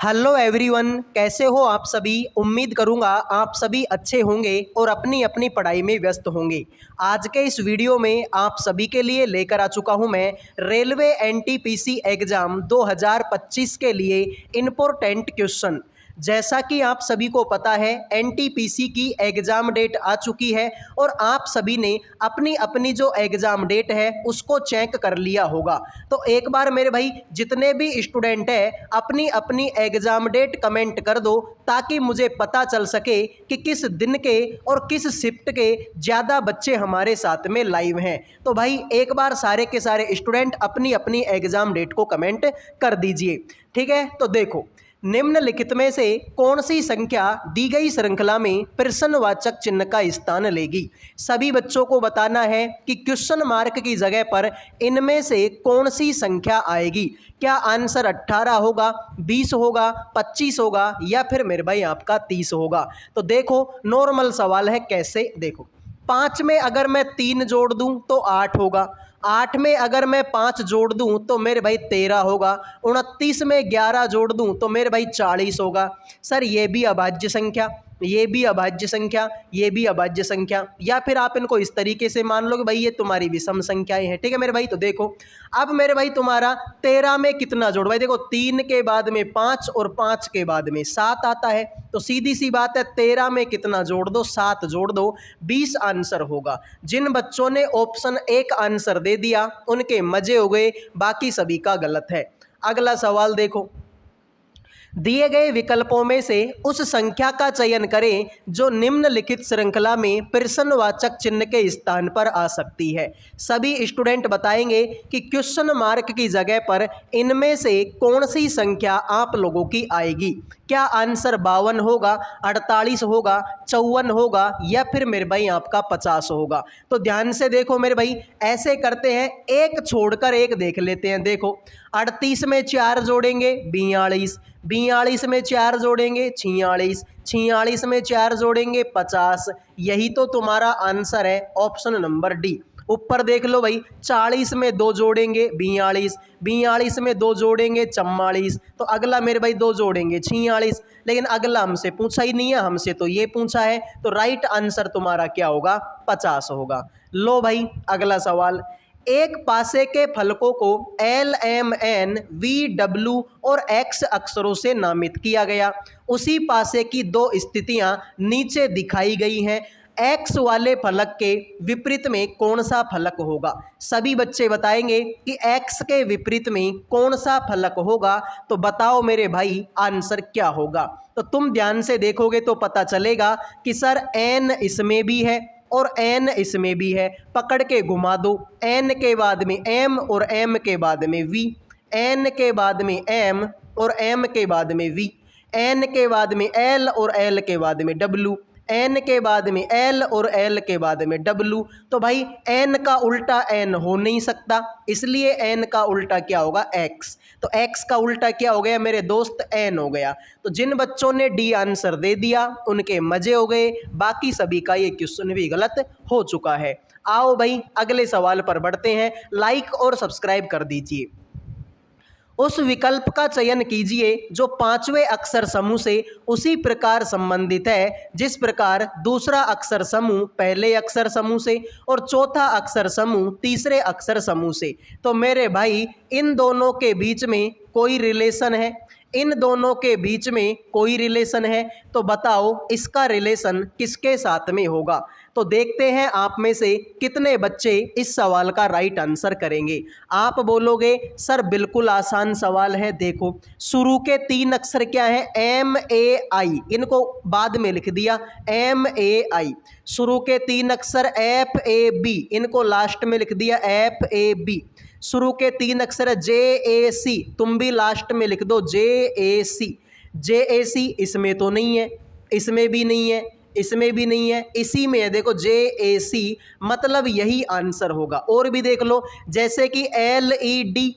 Hello everyone, कैसे हो आप सभी। उम्मीद करूंगा आप सभी अच्छे होंगे और अपनी अपनी पढ़ाई में व्यस्त होंगे। आज के इस वीडियो में आप सभी के लिए लेकर आ चुका हूं मैं रेलवे एनटीपीसी एग्ज़ाम 2025 के लिए इम्पोर्टेंट क्वेश्चन। जैसा कि आप सभी को पता है एनटीपीसी की एग्ज़ाम डेट आ चुकी है और आप सभी ने अपनी अपनी जो एग्ज़ाम डेट है उसको चेक कर लिया होगा। तो एक बार मेरे भाई जितने भी स्टूडेंट हैं अपनी अपनी एग्ज़ाम डेट कमेंट कर दो ताकि मुझे पता चल सके कि किस दिन के और किस शिफ्ट के ज़्यादा बच्चे हमारे साथ में लाइव हैं। तो भाई एक बार सारे के सारे स्टूडेंट अपनी अपनी एग्ज़ाम डेट को कमेंट कर दीजिए। ठीक है, तो देखो निम्नलिखित में से कौन सी संख्या दी गई श्रृंखला में प्रश्नवाचक चिन्ह का स्थान लेगी। सभी बच्चों को बताना है कि क्वेश्चन मार्क की जगह पर इनमें से कौन सी संख्या आएगी। क्या आंसर 18 होगा, 20 होगा, 25 होगा या फिर मेरे भाई आपका 30 होगा। तो देखो नॉर्मल सवाल है, कैसे देखो 5 में अगर मैं 3 जोड़ दूं तो 8 होगा, 8 में अगर मैं 5 जोड़ दूं तो मेरे भाई 13 होगा, 29 में 11 जोड़ दूं तो मेरे भाई 40 होगा। सर ये भी अभाज्य संख्या, ये भी अभाज्य संख्या, ये भी अभाज्य संख्या, या फिर आप इनको इस तरीके से मान लो कि भाई ये तुम्हारी विषम संख्याएं हैं। ठीक है मेरे भाई, तो देखो अब मेरे भाई तुम्हारा 13 में कितना जोड़, भाई देखो 3 के बाद में 5 और 5 के बाद में 7 आता है, तो सीधी सी बात है 13 में कितना जोड़ दो, 7 जोड़ दो, 20 आंसर होगा। जिन बच्चों ने ऑप्शन 1 आंसर दे दिया उनके मजे हो गए, बाकी सभी का गलत है। अगला सवाल देखो, दिए गए विकल्पों में से उस संख्या का चयन करें जो निम्नलिखित श्रृंखला में प्रश्नवाचक चिन्ह के स्थान पर आ सकती है। सभी स्टूडेंट बताएंगे कि क्वेश्चन मार्क की जगह पर इनमें से कौन सी संख्या आप लोगों की आएगी। क्या आंसर 52 होगा, 48 होगा, 54 होगा या फिर मेरे भाई आपका 50 होगा। तो ध्यान से देखो मेरे भाई, ऐसे करते हैं, एक छोड़कर एक देख लेते हैं। देखो 38 में 4 जोड़ेंगे 42, 42 में 4 जोड़ेंगे 46, 46 में 4 जोड़ेंगे 50। यही तो तुम्हारा आंसर है ऑप्शन नंबर डी। ऊपर देख लो भाई, 40 में 2 जोड़ेंगे 42, 42 में 2 जोड़ेंगे 44, तो अगला मेरे भाई 2 जोड़ेंगे 46। लेकिन अगला हमसे पूछा ही नहीं है, हमसे तो ये पूछा है, तो राइट आंसर तुम्हारा क्या होगा, 50 होगा। लो भाई अगला सवाल, एक पासे के फलकों को L M N V W और एक्स अक्षरों से नामित किया गया। उसी पासे की दो स्थितियां नीचे दिखाई गई हैं। एक्स वाले फलक के विपरीत में कौन सा फलक होगा। सभी बच्चे बताएंगे कि एक्स के विपरीत में कौन सा फलक होगा। तो बताओ मेरे भाई आंसर क्या होगा। तो तुम ध्यान से देखोगे तो पता चलेगा कि सर एन इसमें भी है और एन इसमें भी है। पकड़ के घुमा दो, एन के बाद में एम और एम के बाद में वी, एन के बाद में एम और एम के बाद में वी, एन के बाद में एल और एल के बाद में डब्ल्यू, एन के बाद में एल और एल के बाद में डब्ल्यू। तो भाई एन का उल्टा एन हो नहीं सकता, इसलिए एन का उल्टा क्या होगा, एक्स। तो एक्स का उल्टा क्या हो गया मेरे दोस्त, एन हो गया। तो जिन बच्चों ने डी आंसर दे दिया उनके मजे हो गए, बाकी सभी का ये क्वेश्चन भी गलत हो चुका है। आओ भाई अगले सवाल पर बढ़ते हैं। लाइक और सब्सक्राइब कर दीजिए। उस विकल्प का चयन कीजिए जो पांचवें अक्षर समूह से उसी प्रकार संबंधित है जिस प्रकार दूसरा अक्षर समूह पहले अक्षर समूह से और चौथा अक्षर समूह तीसरे अक्षर समूह से। तो मेरे भाई इन दोनों के बीच में कोई रिलेशन है, इन दोनों के बीच में कोई रिलेशन है। तो बताओ इसका रिलेशन किसके साथ में होगा। तो देखते हैं आप में से कितने बच्चे इस सवाल का राइट आंसर करेंगे। आप बोलोगे सर बिल्कुल आसान सवाल है। देखो शुरू के 3 अक्षर क्या है, एम ए आई, इनको बाद में लिख दिया एम ए आई। शुरू के 3 अक्षर एफ ए बी, इनको लास्ट में लिख दिया एफ ए बी। शुरू के 3 अक्षर जे ए सी, तुम भी लास्ट में लिख दो जे ए सी। जे ए सी इसमें तो नहीं है, इसमें भी नहीं है, इसमें भी नहीं है, इसी में है देखो जे ए सी, मतलब यही आंसर होगा। और भी देख लो जैसे कि एल ई डी,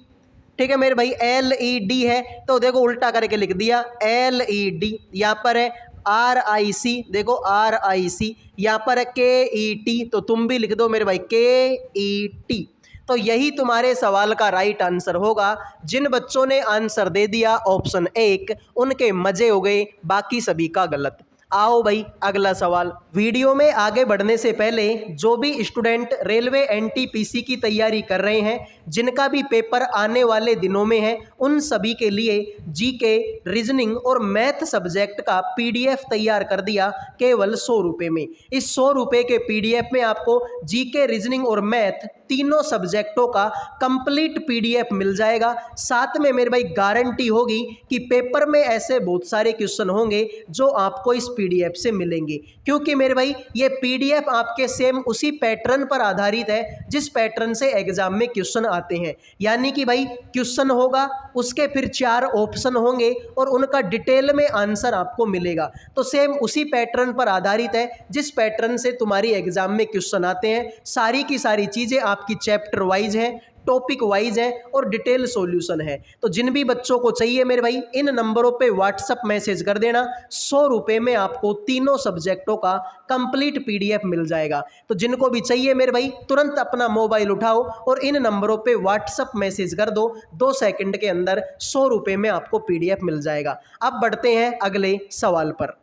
ठीक है मेरे भाई एल ई डी है, तो देखो उल्टा करके लिख दिया एल ई डी। यहाँ पर है आर आई सी, देखो आर आई सी। यहाँ पर है के ई टी, तो तुम भी लिख दो मेरे भाई के ई टी। तो यही तुम्हारे सवाल का राइट आंसर होगा। जिन बच्चों ने आंसर दे दिया ऑप्शन 1 उनके मजे हो गए, बाकी सभी का गलत। आओ भाई अगला सवाल। वीडियो में आगे बढ़ने से पहले जो भी स्टूडेंट रेलवे एनटीपीसी की तैयारी कर रहे हैं, जिनका भी पेपर आने वाले दिनों में है, उन सभी के लिए जीके, रीजनिंग और मैथ सब्जेक्ट का पीडीएफ तैयार कर दिया केवल 100 रुपये में। इस 100 रुपये के पीडीएफ में आपको जीके, रीजनिंग और मैथ तीनों सब्जेक्टों का कंप्लीट पीडीएफ मिल जाएगा। साथ में मेरे भाई गारंटी होगी कि पेपर में ऐसे बहुत सारे क्वेश्चन होंगे जो आपको इस पीडीएफ से मिलेंगे, क्योंकि मेरे भाई ये पीडीएफ आपके सेम उसी पैटर्न पर आधारित है जिस पैटर्न से एग्जाम में क्वेश्चन आते हैं। यानी कि भाई क्वेश्चन होगा, उसके फिर 4 ऑप्शन होंगे और उनका डिटेल में आंसर आपको मिलेगा। तो सेम उसी पैटर्न पर आधारित है जिस पैटर्न से तुम्हारी एग्जाम में क्वेश्चन आते हैं। सारी की सारी चीजें आपकी चैप्टर वाइज है, टॉपिक वाइज है और डिटेल सॉल्यूशन है। तो जिन भी बच्चों को चाहिए मेरे भाई इन नंबरों पे व्हाट्सएप मैसेज कर देना। 100 रुपये में आपको तीनों सब्जेक्टों का कंप्लीट पीडीएफ मिल जाएगा। तो जिनको भी चाहिए मेरे भाई तुरंत अपना मोबाइल उठाओ और इन नंबरों पे व्हाट्सएप मैसेज कर दो। 2 सेकंड के अंदर 100 रुपये में आपको पीडीएफ मिल जाएगा। अब बढ़ते हैं अगले सवाल पर।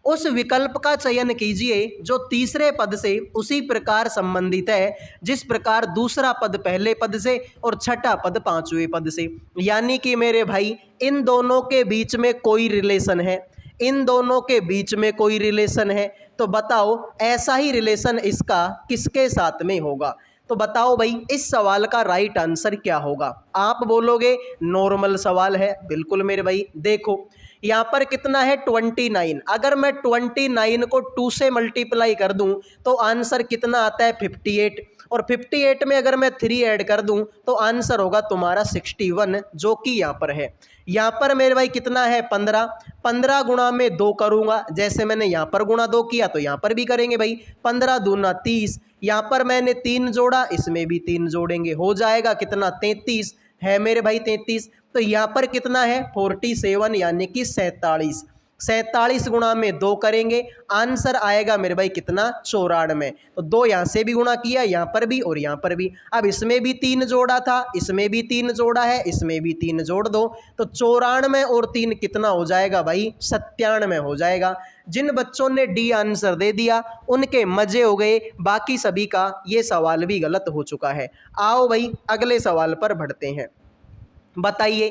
उस विकल्प का चयन कीजिए जो तीसरे पद से उसी प्रकार संबंधित है जिस प्रकार दूसरा पद पहले पद से और छठा पद 5वें पद से। यानी कि मेरे भाई इन दोनों के बीच में कोई रिलेशन है, इन दोनों के बीच में कोई रिलेशन है। तो बताओ ऐसा ही रिलेशन इसका किसके साथ में होगा। तो बताओ भाई इस सवाल का राइट आंसर क्या होगा। आप बोलोगे नॉर्मल सवाल है, बिल्कुल मेरे भाई। देखो यहाँ पर कितना है 29। अगर मैं 29 को 2 से मल्टीप्लाई कर दूं तो आंसर कितना आता है 58। और 58 में अगर मैं 3 ऐड कर दूं तो आंसर होगा तुम्हारा 61, जो कि यहाँ पर है। यहाँ पर मेरे भाई कितना है 15। 15 गुणा में 2 करूँगा, जैसे मैंने यहाँ पर गुणा 2 किया तो यहाँ पर भी करेंगे भाई। 15 दूना 30। यहाँ पर मैंने 3 जोड़ा, इसमें भी 3 जोड़ेंगे, हो जाएगा कितना 33 है मेरे भाई 33। तो यहाँ पर कितना है 47 यानी कि 47। 47 गुणा में 2 करेंगे, आंसर आएगा मेरे भाई कितना 94। तो 2 यहाँ से भी गुणा किया, यहाँ पर भी और यहाँ पर भी। अब इसमें भी 3 जोड़ा था, इसमें भी 3 जोड़ा है, इसमें भी 3 जोड़ दो तो 94 और 3 कितना हो जाएगा भाई 97 हो जाएगा। जिन बच्चों ने डी आंसर दे दिया उनके मजे हो गए, बाकी सभी का ये सवाल भी गलत हो चुका है। आओ भाई अगले सवाल पर बढ़ते हैं। बताइए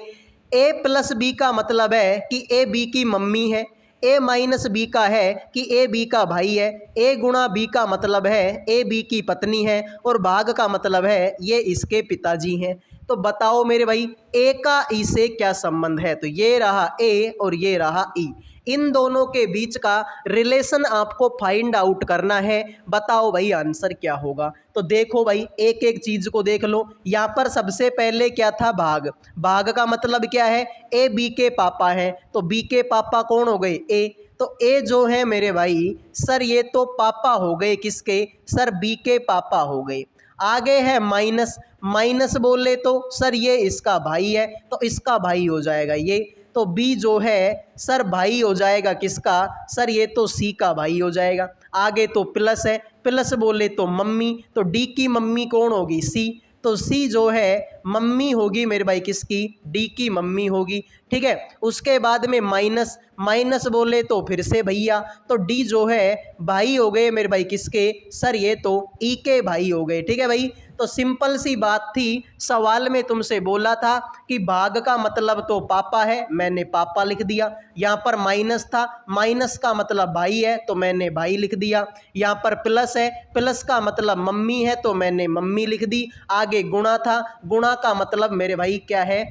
a प्लस बी का मतलब है कि a b की मम्मी है, a माइनस बी का है कि a b का भाई है, a गुणा b का मतलब है a b की पत्नी है और भाग का मतलब है ये इसके पिताजी हैं। तो बताओ मेरे भाई a का e से क्या संबंध है। तो ये रहा a और ये रहा e, इन दोनों के बीच का रिलेशन आपको फाइंड आउट करना है। बताओ भाई आंसर क्या होगा। तो देखो भाई एक एक चीज को देख लो। यहाँ पर सबसे पहले क्या था भाग। भाग का मतलब क्या है ए बी के पापा हैं, तो बी के पापा कौन हो गए ए। तो ए जो है मेरे भाई सर ये तो पापा हो गए किसके, सर बी के पापा हो गए। आगे है माइनस, माइनस बोले तो सर ये इसका भाई है तो इसका भाई हो जाएगा ये। तो बी जो है सर भाई हो जाएगा किसका, सर ये तो सी का भाई हो जाएगा। आगे तो प्लस है, प्लस बोले तो मम्मी, तो डी की मम्मी कौन होगी सी, तो सी जो है मम्मी होगी मेरे भाई किसकी, डी की मम्मी होगी। ठीक है, उसके बाद में माइनस, माइनस बोले तो फिर से भैया, तो डी जो है भाई हो गए मेरे भाई किसके, सर ये तो ई के भाई हो गए। ठीक है भाई, तो सिंपल सी बात थी। सवाल में तुमसे बोला था कि भाग का मतलब तो पापा है, मैंने पापा लिख दिया। यहाँ पर माइनस था, माइनस का मतलब भाई है तो मैंने भाई लिख दिया। यहाँ पर प्लस है, प्लस का मतलब मम्मी है तो मैंने मम्मी लिख दी। आगे गुणा था, गुणा का मतलब मेरे भाई क्या है,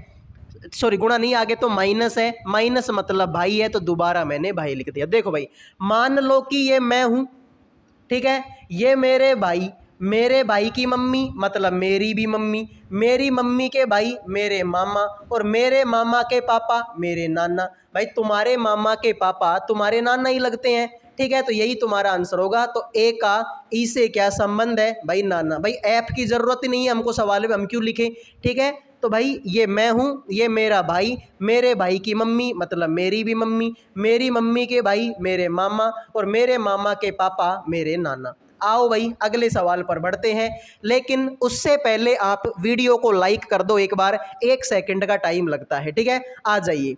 सॉरी गुणा नहीं, आगे तो माइनस है, माइनस मतलब भाई है तो दोबारा मैंने भाई लिख दिया। देखो भाई मान लो कि ये मैं हूँ, ठीक है, ये मेरे भाई, मेरे भाई की मम्मी मतलब मेरी भी मम्मी, मेरी मम्मी के भाई मेरे मामा और मेरे मामा के पापा मेरे नाना। भाई तुम्हारे मामा के पापा तुम्हारे नाना ही लगते हैं। ठीक है, तो यही तुम्हारा आंसर होगा। तो ए का ई से क्या संबंध है भाई, नाना। भाई एफ की जरूरत ही नहीं है हमको सवाल में, हम क्यों लिखें। ठीक है, तो भाई ये मैं हूँ, ये मेरा भाई, मेरे भाई की मम्मी मतलब मेरी भी मम्मी, मेरी मम्मी के भाई मेरे मामा और मेरे मामा के पापा मेरे नाना। आओ भाई अगले सवाल पर बढ़ते हैं, लेकिन उससे पहले आप वीडियो को लाइक कर दो एक बार, 1 सेकंड का टाइम लगता है, ठीक है। आ जाइए।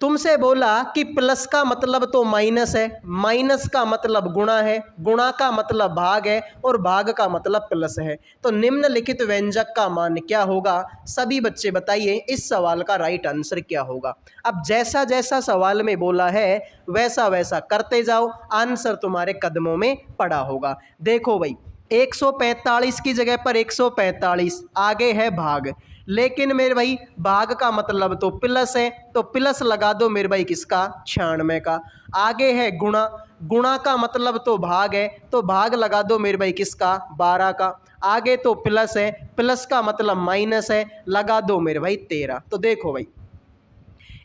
तुमसे बोला कि प्लस का मतलब तो माइनस है, माइनस का मतलब गुणा है, गुणा का मतलब भाग है और भाग का मतलब प्लस है। तो निम्नलिखित व्यंजक का मान क्या होगा? सभी बच्चे बताइए इस सवाल का राइट आंसर क्या होगा। अब जैसा जैसा सवाल में बोला है वैसा वैसा करते जाओ, आंसर तुम्हारे कदमों में पड़ा होगा। देखो भाई 145 की जगह पर 145, आगे है भाग, लेकिन मेरे भाई भाग का मतलब तो प्लस है, तो प्लस लगा दो मेरे भाई किसका? 96 का। आगे है गुणा, गुणा का मतलब तो भाग है, तो भाग लगा दो मेरे भाई किसका? 12 का। आगे तो प्लस है, प्लस का मतलब माइनस है, लगा दो मेरे भाई 13। तो देखो भाई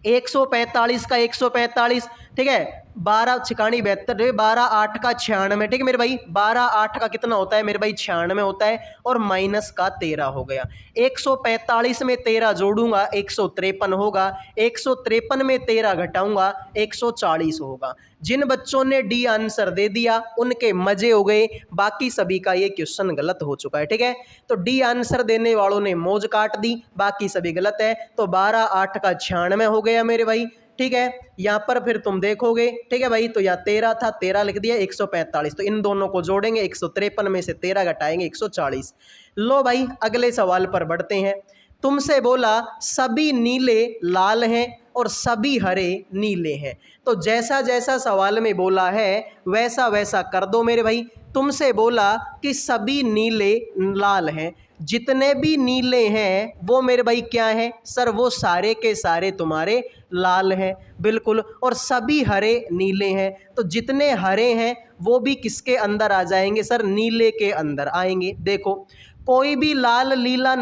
145 का 145, ठीक है, 12 छिकाणी 72, 12 8 का 96, ठीक है मेरे भाई, 12 8 का कितना होता है मेरे भाई? 96 होता है, और माइनस का 13 हो गया। 145 में 13 जोड़ूंगा 153 होगा, 153 में 13 घटाऊंगा 140 होगा। जिन बच्चों ने डी आंसर दे दिया उनके मजे हो गए, बाकी सभी का ये क्वेश्चन गलत हो चुका है, ठीक है। तो डी आंसर देने वालों ने मौज काट दी, बाकी सभी गलत है। तो 12 8 का 96 हो गया मेरे भाई, ठीक है। यहाँ पर फिर तुम देखोगे, ठीक है भाई, तो यहाँ 13 था, 13 लिख दिया, 145, तो इन दोनों को जोड़ेंगे, 153 में से 13 घटाएंगे 140। लो भाई अगले सवाल पर बढ़ते हैं। तुमसे बोला सभी नीले लाल हैं और सभी हरे नीले हैं। तो जैसा जैसा सवाल में बोला है वैसा वैसा कर दो मेरे भाई। तुमसे बोला कि सभी नीले लाल हैं, जितने भी नीले हैं वो मेरे भाई क्या हैं? सर वो सारे के सारे तुम्हारे लाल हैं, बिल्कुल। और सभी हरे नीले हैं, तो जितने हरे हैं वो भी किसके अंदर आ जाएंगे? सर नीले के अंदर आएंगे। देखो कोई भी लाल नीला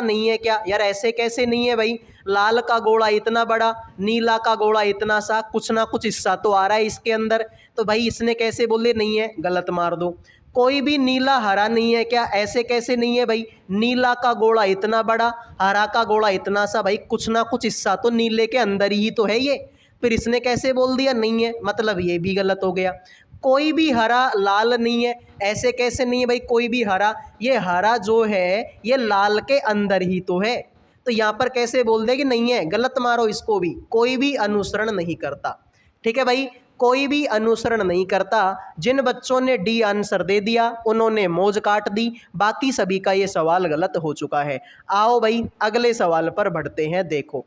नहीं है क्या? यार ऐसे कैसे नहीं है भाई? लाल का गोला इतना बड़ा, नीला का गोला इतना सा, कुछ ना कुछ हिस्सा तो आ रहा है इसके अंदर, तो भाई इसने कैसे बोले नहीं है? गलत मार दो। कोई भी नीला हरा नहीं है क्या? ऐसे कैसे नहीं है भाई? नीला का गोला इतना बड़ा, हरा का गोला इतना सा, भाई कुछ ना कुछ हिस्सा तो नीले के अंदर ही तो है ये, फिर इसने कैसे बोल दिया नहीं है? मतलब ये भी गलत हो गया। कोई भी हरा लाल नहीं है, ऐसे कैसे नहीं है भाई? कोई भी हरा, ये हरा जो है ये लाल के अंदर ही तो है, तो यहाँ पर कैसे बोल दे कि नहीं है? गलत मारो इसको भी। कोई भी अनुसरण नहीं करता, ठीक है भाई, कोई भी अनुसरण नहीं करता। जिन बच्चों ने डी आंसर दे दिया उन्होंने मौज काट दी, बाकी सभी का ये सवाल गलत हो चुका है। आओ भाई अगले सवाल पर बढ़ते हैं। देखो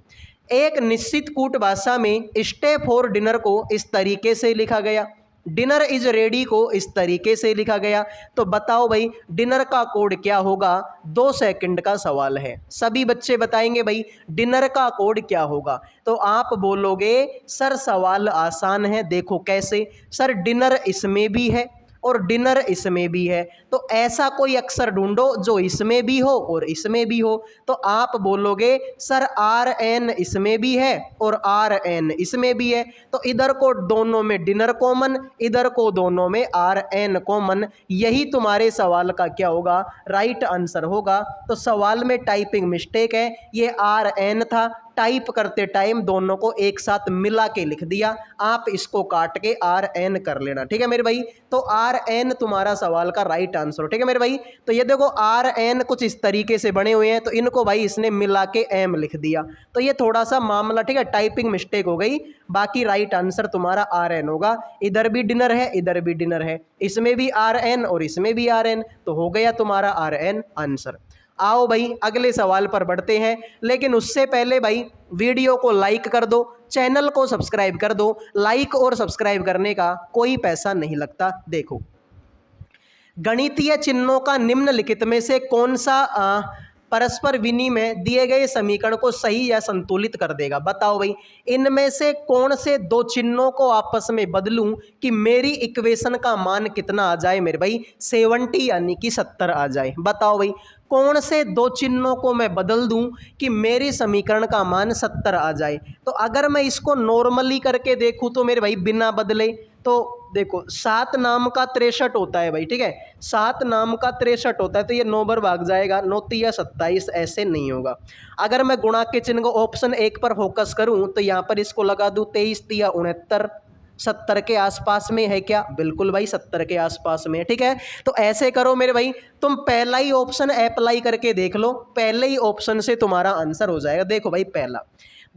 एक निश्चित कूट भाषा में स्टे फॉर डिनर को इस तरीके से लिखा गया, डिनर इज रेडी को इस तरीके से लिखा गया, तो बताओ भाई डिनर का कोड क्या होगा? 2 सेकंड का सवाल है, सभी बच्चे बताएंगे भाई डिनर का कोड क्या होगा। तो आप बोलोगे सर सवाल आसान है, देखो कैसे। सर डिनर इसमें भी है और डिनर इसमें भी है, तो ऐसा कोई अक्षर ढूंढो जो इसमें भी हो और इसमें भी हो। तो आप बोलोगे सर RN इसमें भी है और RN इसमें भी है, तो इधर को दोनों में डिनर कॉमन, इधर को दोनों में RN कॉमन। यही तुम्हारे सवाल का क्या होगा? राइट आंसर होगा। तो सवाल में टाइपिंग मिस्टेक है, ये RN था, टाइप करते टाइम दोनों को एक साथ मिला के लिख दिया, आप इसको काट के RN कर लेना, ठीक है मेरे भाई। तो RN तुम्हारा सवाल का राइट आंसर, ठीक है मेरे भाई। तो ये देखो RN कुछ इस तरीके से बने हुए हैं, तो इनको भाई इसने मिला के M लिख दिया, तो ये थोड़ा सा मामला, ठीक है, टाइपिंग मिस्टेक हो गई। बाकी राइट आंसर तुम्हारा RN होगा। इधर भी डिनर है, इधर भी डिनर है, इसमें भी RN और इसमें भी RN, तो हो गया तुम्हारा RN आंसर। आओ भाई अगले सवाल पर बढ़ते हैं, लेकिन उससे पहले भाई वीडियो को लाइक कर दो, चैनल को सब्सक्राइब कर दो। लाइक और सब्सक्राइब करने का कोई पैसा नहीं लगता। देखो गणितीय चिन्हों का निम्नलिखित में से कौन सा परस्पर विनिमय दिए गए समीकरण को सही या संतुलित कर देगा? बताओ भाई इनमें से कौन से दो चिन्हों को आपस में बदलूं कि मेरी इक्वेशन का मान कितना आ जाए मेरे भाई? 70 यानी कि 70 आ जाए। बताओ भाई कौन से दो चिन्हों को मैं बदल दूं कि मेरे समीकरण का मान 70 आ जाए? तो अगर मैं इसको नॉर्मली करके देखूं तो मेरे भाई बिना बदले, तो देखो 7 नाम का 63 होता है भाई, ठीक है, 7 नाम का 63 होता है, तो ये 9 बार भाग जाएगा, 9 तिया 27, ऐसे नहीं होगा। अगर मैं गुणा के चिन्ह को ऑप्शन 1 पर फोकस करूं तो यहाँ पर इसको लगा दूं 23 तिया 69, 70 के आसपास में है क्या? बिल्कुल भाई 70 के आसपास में, ठीक है। तो ऐसे करो मेरे भाई, तुम पहला ही ऑप्शन अप्लाई करके देख लो, पहले ही ऑप्शन से तुम्हारा आंसर हो जाएगा। देखो भाई पहला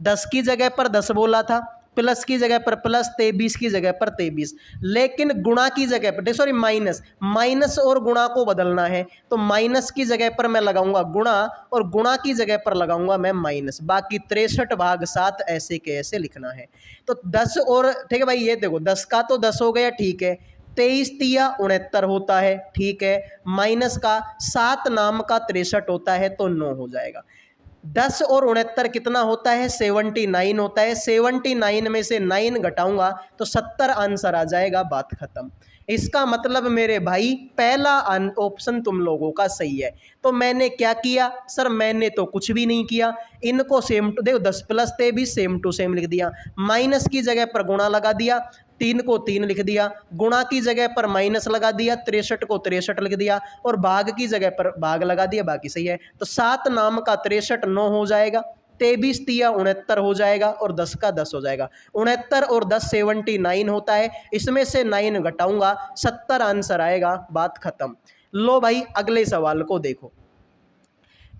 10 की जगह पर 10 बोला था, प्लस की जगह पर प्लस, 23 की जगह पर 23, लेकिन गुणा की जगह पर सॉरी माइनस और गुणा को बदलना है, तो माइनस की जगह पर मैं लगाऊंगा गुणा और गुणा की जगह पर लगाऊंगा मैं माइनस। बाकी 63/7 ऐसे के ऐसे लिखना है। तो 10 और ठीक है भाई, ये देखो 10 का तो 10 हो गया, ठीक है। 23 तिया 69 होता है, ठीक है। माइनस का 7 नाम का 63 होता है, तो 9 हो जाएगा। 10 और 69 कितना होता है? 79 होता है। 79 में से 9 घटाऊंगा तो 70 आंसर आ जाएगा, बात खत्म। इसका मतलब मेरे भाई पहला ऑप्शन तुम लोगों का सही है। तो मैंने क्या किया सर? मैंने तो कुछ भी नहीं किया, इनको सेम टू देखो 10 + 23 सेम टू सेम लिख दिया, माइनस की जगह पर गुणा लगा दिया, 3 को 3 लिख दिया, गुणा की जगह पर माइनस लगा दिया, 63 को 63 लिख दिया और भाग की जगह पर भाग लगा दिया, बाकी सही है। तो 7 नाम का 63 9 हो जाएगा, 23 तिया 69 हो जाएगा और 10 का 10 हो जाएगा। 69 और 10 79 होता है, इसमें से 9 घटाऊंगा 70 आंसर आएगा, बात खत्म। लो भाई अगले सवाल को देखो।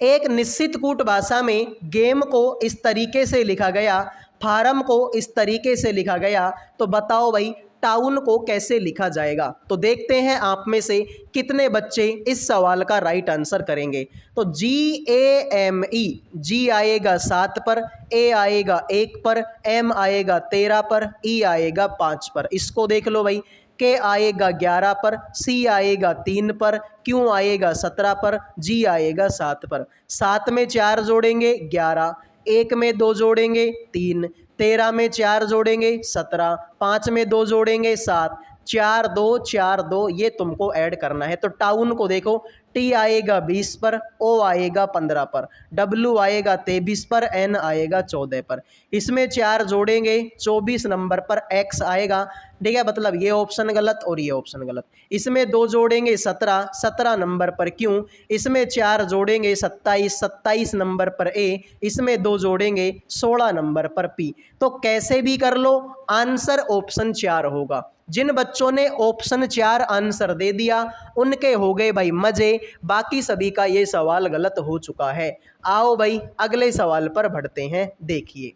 एक निश्चित कूट भाषा में गेम को इस तरीके से लिखा गया, फार्म को इस तरीके से लिखा गया, तो बताओ भाई टाउन को कैसे लिखा जाएगा? तो देखते हैं आप में से कितने बच्चे इस सवाल का राइट आंसर करेंगे। तो GAME, जी आएगा 7 पर, A आएगा 1 पर, M आएगा 13 पर, E आएगा 5 पर। इसको देख लो भाई, K आएगा 11 पर, C आएगा 3 पर, Q आएगा 17 पर, G आएगा 7 पर। 7 में 4 जोड़ेंगे 11, 1 में 2 जोड़ेंगे 3, 13 में 4 जोड़ेंगे 17, 5 में 2 जोड़ेंगे 7, 4 2 4 2, ये तुमको ऐड करना है। तो टाउन को देखो, T आएगा 20 पर, O आएगा 15 पर, W आएगा 23 पर, N आएगा 14 पर। इसमें 4 जोड़ेंगे 24 नंबर पर X आएगा, ठीक है। मतलब ये ऑप्शन गलत और ये ऑप्शन गलत। इसमें 2 जोड़ेंगे 17, 17 नंबर पर Q। इसमें 4 जोड़ेंगे 27, 27 नंबर पर A। इसमें 2 जोड़ेंगे 16 नंबर पर P। तो कैसे भी कर लो, आंसर ऑप्शन 4 होगा। जिन बच्चों ने ऑप्शन 4 आंसर दे दिया उनके हो गए भाई मजे, बाकी सभी का ये सवाल गलत हो चुका है। आओ भाई अगले सवाल पर बढ़ते हैं। देखिए,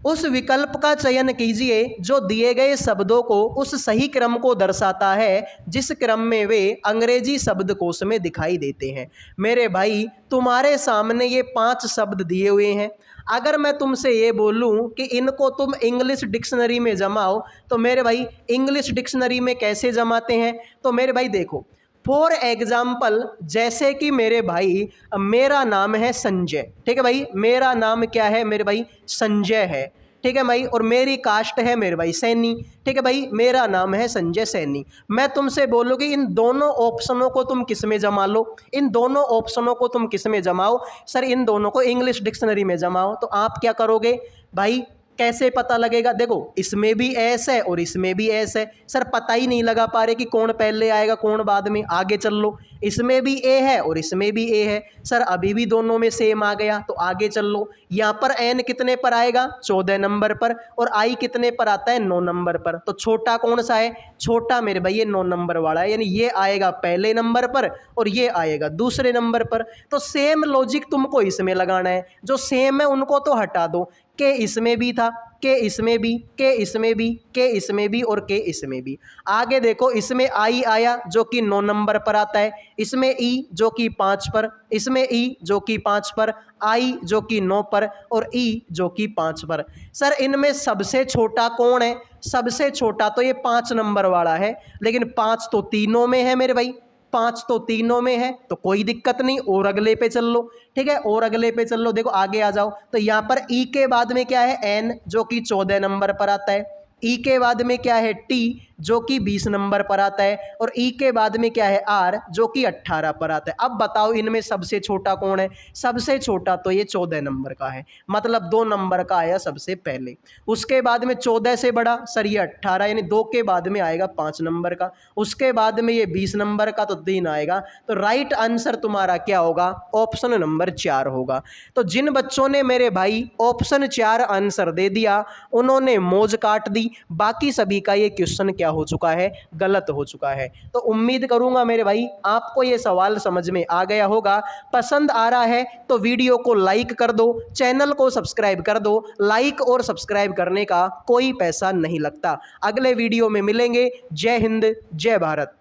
उस विकल्प का चयन कीजिए जो दिए गए शब्दों को उस सही क्रम को दर्शाता है जिस क्रम में वे अंग्रेजी शब्दकोश में दिखाई देते हैं। मेरे भाई तुम्हारे सामने ये 5 शब्द दिए हुए हैं। अगर मैं तुमसे ये बोलूं कि इनको तुम इंग्लिश डिक्शनरी में जमाओ, तो मेरे भाई इंग्लिश डिक्शनरी में कैसे जमाते हैं? तो मेरे भाई देखो, फॉर एग्जाम्पल जैसे कि मेरे भाई मेरा नाम है संजय, ठीक है भाई, मेरा नाम क्या है मेरे भाई? संजय है, ठीक है भाई। और मेरी कास्ट है मेरे भाई सैनी, ठीक है भाई, मेरा नाम है संजय सैनी। मैं तुमसे बोलूँ कि इन दोनों ऑप्शनों को तुम किस में जमा लो, इन दोनों ऑप्शनों को तुम किस में जमाओ? सर इन दोनों को इंग्लिश डिक्शनरी में जमाओ। तो आप क्या करोगे भाई? कैसे पता लगेगा? देखो इसमें भी एस है और इसमें भी एस है। सर पता ही नहीं लगा पा रहे कि कौन पहले आएगा कौन बाद में। आगे चल लो, इसमें भी ए है और इसमें भी ए है। सर अभी भी दोनों में सेम आ गया, तो आगे चल लो। यहाँ पर एन कितने पर आएगा? 14 नंबर पर। और आई कितने पर आता है? 9 नंबर पर। तो छोटा कौन सा है? छोटा मेरे भाई ये 9 नंबर वाला है, यानी ये आएगा पहले नंबर पर और ये आएगा दूसरे नंबर पर। तो सेम लॉजिक तुमको इसमें लगाना है, जो सेम है उनको तो हटा दो। के इसमें भी था, के इसमें भी, के इसमें भी, के इसमें भी और के इसमें भी। आगे देखो, इसमें आई आया जो कि 9 नंबर पर आता है, इसमें ई जो कि 5 पर, इसमें ई जो कि 5 पर, आई जो कि 9 पर और ई जो कि 5 पर। सर इनमें सबसे छोटा कौन है? सबसे छोटा तो ये 5 नंबर वाला है, लेकिन 5 तो तीनों में है मेरे भाई, 5 तो तीनों में है, तो कोई दिक्कत नहीं। और अगले पे चल लो, ठीक है, और अगले पे चल लो। देखो आगे आ जाओ, तो यहाँ पर ई के बाद में क्या है? एन जो कि 14 नंबर पर आता है। ई के बाद में क्या है? टी जो कि 20 नंबर पर आता है। और ई के बाद में क्या है? आर जो कि 18 पर आता है। अब बताओ इनमें सबसे छोटा कौन है? सबसे छोटा तो ये 14 नंबर का है, मतलब 2 नंबर का आया सबसे पहले। उसके बाद में 14 से बड़ा सर ये 18, यानी 2 के बाद में आएगा 5 नंबर का। उसके बाद में ये 20 नंबर का, तो 3 आएगा। तो राइट आंसर तुम्हारा क्या होगा? ऑप्शन नंबर 4 होगा। तो जिन बच्चों ने मेरे भाई ऑप्शन 4 आंसर दे दिया उन्होंने मौज काट दी, भाई बाकी सभी का ये क्वेश्चन क्या हो चुका है, गलत हो चुका है। तो उम्मीद करूंगा मेरे भाई आपको ये सवाल समझ में आ गया होगा। पसंद आ रहा है तो वीडियो को लाइक कर दो, चैनल को सब्सक्राइब कर दो। लाइक और सब्सक्राइब करने का कोई पैसा नहीं लगता। अगले वीडियो में मिलेंगे। जय हिंद, जय भारत।